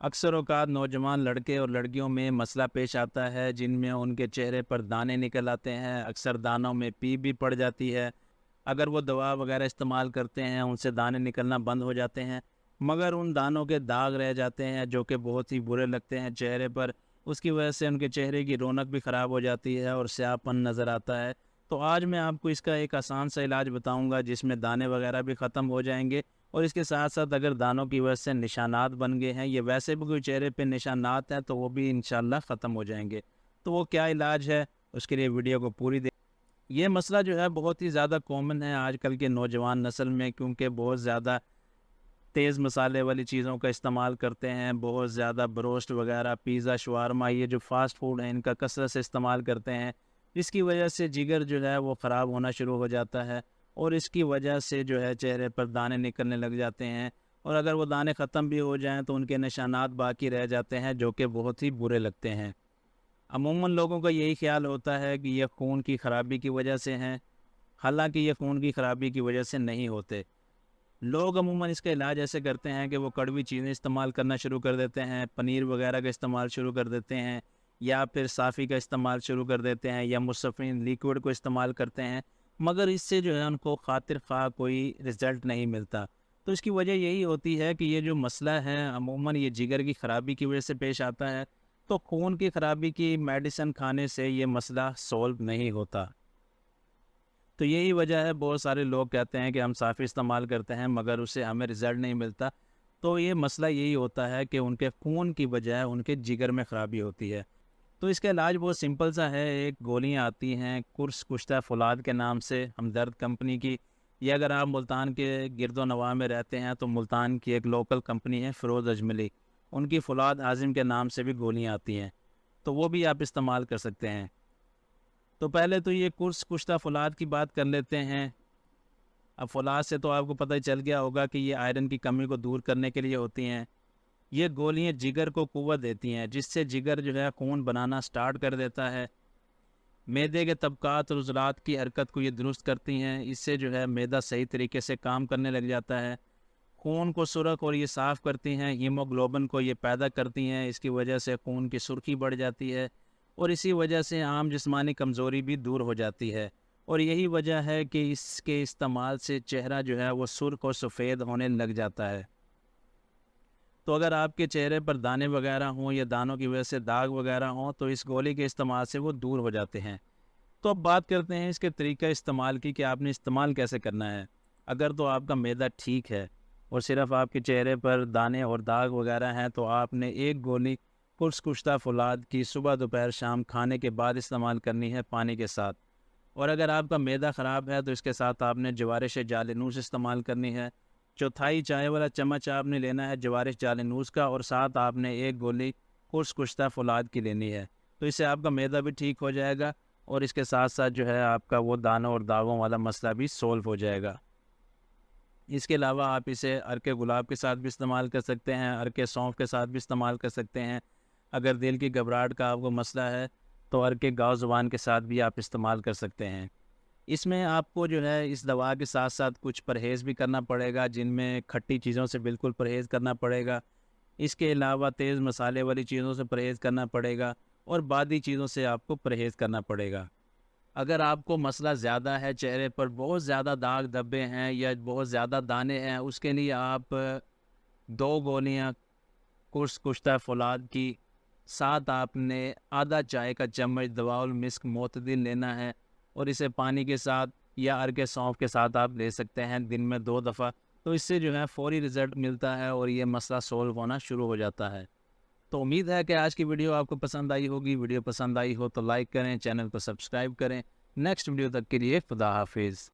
اکثر اوقات نوجوان لڑکے اور لڑکیوں میں مسئلہ پیش آتا ہے جن میں ان کے چہرے پر دانے نکل آتے ہیں، اکثر دانوں میں پیپ بھی پڑ جاتی ہے۔ اگر وہ دوا وغیرہ استعمال کرتے ہیں ان سے دانے نکلنا بند ہو جاتے ہیں، مگر ان دانوں کے داغ رہ جاتے ہیں جو کہ بہت ہی برے لگتے ہیں چہرے پر۔ اس کی وجہ سے ان کے چہرے کی رونق بھی خراب ہو جاتی ہے اور سیاہ پن نظر آتا ہے۔ تو آج میں آپ کو اس کا ایک آسان سا علاج بتاؤں گا جس میں دانے وغیرہ بھی ختم ہو جائیں گے، اور اس کے ساتھ ساتھ اگر دانوں کی وجہ سے نشانات بن گئے ہیں یا ویسے بھی کوئی چہرے پہ نشانات ہیں تو وہ بھی انشاءاللہ ختم ہو جائیں گے۔ تو وہ کیا علاج ہے، اس کے لیے ویڈیو کو پوری یہ مسئلہ جو ہے بہت ہی زیادہ کامن ہے آج کل کے نوجوان نسل میں، کیونکہ بہت زیادہ تیز مسالے والی چیزوں کا استعمال کرتے ہیں، بہت زیادہ بروسٹ وغیرہ، پیزا، شوارما، یہ جو فاسٹ فوڈ ہیں ان کا کثرت سے استعمال کرتے ہیں، جس کی وجہ سے جگر جو ہے وہ خراب ہونا شروع ہو جاتا ہے، اور اس کی وجہ سے جو ہے چہرے پر دانے نکلنے لگ جاتے ہیں، اور اگر وہ دانے ختم بھی ہو جائیں تو ان کے نشانات باقی رہ جاتے ہیں جو کہ بہت ہی برے لگتے ہیں۔ عموماً لوگوں کا یہی خیال ہوتا ہے کہ یہ خون کی خرابی کی وجہ سے ہیں، حالانکہ یہ خون کی خرابی کی وجہ سے نہیں ہوتے۔ لوگ عموماً اس کا علاج ایسے کرتے ہیں کہ وہ کڑوی چیزیں استعمال کرنا شروع کر دیتے ہیں، پنیر وغیرہ کا استعمال شروع کر دیتے ہیں، یا پھر صافی کا استعمال شروع کر دیتے ہیں، یا مصفین لیکوڈ کو استعمال کرتے ہیں، مگر اس سے جو ہے ان کو خاطر خواہ کوئی رزلٹ نہیں ملتا۔ تو اس کی وجہ یہی ہوتی ہے کہ یہ جو مسئلہ ہے عموماً یہ جگر کی خرابی کی وجہ سے پیش آتا ہے، تو خون کی خرابی کی میڈیسن کھانے سے یہ مسئلہ سولو نہیں ہوتا۔ تو یہی وجہ ہے بہت سارے لوگ کہتے ہیں کہ ہم صافی استعمال کرتے ہیں مگر اس سے ہمیں رزلٹ نہیں ملتا۔ تو یہ مسئلہ یہی ہوتا ہے کہ ان کے خون کی بجائے ان کے جگر میں خرابی ہوتی ہے۔ تو اس کا علاج بہت سمپل سا ہے، ایک گولیاں آتی ہیں قرص کشتہ فولاد کے نام سے، ہمدرد کمپنی کی، یا اگر آپ ملتان کے گرد و نواح میں رہتے ہیں تو ملتان کی ایک لوکل کمپنی ہے فیروز اجملی، ان کی فولاد عازم کے نام سے بھی گولیاں آتی ہیں، تو وہ بھی آپ استعمال کر سکتے ہیں۔ تو پہلے تو یہ قرص کشتہ فولاد کی بات کر لیتے ہیں۔ اب فولاد سے تو آپ کو پتہ چل گیا ہوگا کہ یہ آئرن کی کمی کو دور کرنے کے لیے ہوتی ہیں۔ یہ گولیاں جگر کو قوت دیتی ہیں جس سے جگر جو ہے خون بنانا سٹارٹ کر دیتا ہے، معدے کے طبقات اور عضلات کی حرکت کو یہ درست کرتی ہیں، اس سے جو ہے معدہ صحیح طریقے سے کام کرنے لگ جاتا ہے، خون کو سرخ اور یہ صاف کرتی ہیں، ہیموگلوبن کو یہ پیدا کرتی ہیں، اس کی وجہ سے خون کی سرخی بڑھ جاتی ہے، اور اسی وجہ سے عام جسمانی کمزوری بھی دور ہو جاتی ہے، اور یہی وجہ ہے کہ اس کے استعمال سے چہرہ جو ہے وہ سرخ اور سفید ہونے لگ جاتا ہے۔ تو اگر آپ کے چہرے پر دانے وغیرہ ہوں یا دانوں کی وجہ سے داغ وغیرہ ہوں تو اس گولی کے استعمال سے وہ دور ہو جاتے ہیں۔ تو اب بات کرتے ہیں اس کے طریقہ استعمال کی کہ آپ نے استعمال کیسے کرنا ہے۔ اگر تو آپ کا معدہ ٹھیک ہے اور صرف آپ کے چہرے پر دانے اور داغ وغیرہ ہیں تو آپ نے ایک گولی قرص کشتہ فولاد کی صبح دوپہر شام کھانے کے بعد استعمال کرنی ہے پانی کے ساتھ، اور اگر آپ کا معدہ خراب ہے تو اس کے ساتھ آپ نے جوارش جالینوس استعمال کرنی ہے۔ چوتھائی چائے والا چمچ آپ نے لینا ہے جوارش جالینوس کا، اور ساتھ آپ نے ایک گولی قرص کشتہ فولاد کی لینی ہے۔ تو اس سے آپ کا معدہ بھی ٹھیک ہو جائے گا، اور اس کے ساتھ ساتھ جو ہے آپ کا وہ دانوں اور داغوں والا مسئلہ بھی سولو ہو جائے گا۔ اس کے علاوہ آپ اسے عرق گلاب کے ساتھ بھی استعمال کر سکتے ہیں، عرق سونف کے ساتھ بھی استعمال کر سکتے ہیں۔ اگر دل کی گھبراہٹ کا آپ کو مسئلہ ہے تو عرق گاؤ زبان کے ساتھ بھی آپ استعمال کر سکتے ہیں۔ اس میں آپ کو جو ہے اس دوا کے ساتھ ساتھ کچھ پرہیز بھی کرنا پڑے گا، جن میں کھٹی چیزوں سے بالکل پرہیز کرنا پڑے گا۔ اس کے علاوہ تیز مسالے والی چیزوں سے پرہیز کرنا پڑے گا، اور بادی چیزوں سے آپ کو پرہیز کرنا پڑے گا۔ اگر آپ کو مسئلہ زیادہ ہے، چہرے پر بہت زیادہ داغ دھبے ہیں یا بہت زیادہ دانے ہیں، اس کے لیے آپ 2 گولیاں قرص کشتہ فولاد کی، ساتھ آپ نے آدھا چائے کا چمچ دواء المسک معتدل لینا ہے، اور اسے پانی کے ساتھ یا عرق سونف کے ساتھ آپ لے سکتے ہیں دن میں 2 دفعہ۔ تو اس سے جو ہے فوری رزلٹ ملتا ہے اور یہ مسئلہ سولو ہونا شروع ہو جاتا ہے۔ تو امید ہے کہ آج کی ویڈیو آپ کو پسند آئی ہوگی۔ ویڈیو پسند آئی ہو تو لائک کریں، چینل کو سبسکرائب کریں۔ نیکسٹ ویڈیو تک کے لیے خدا حافظ۔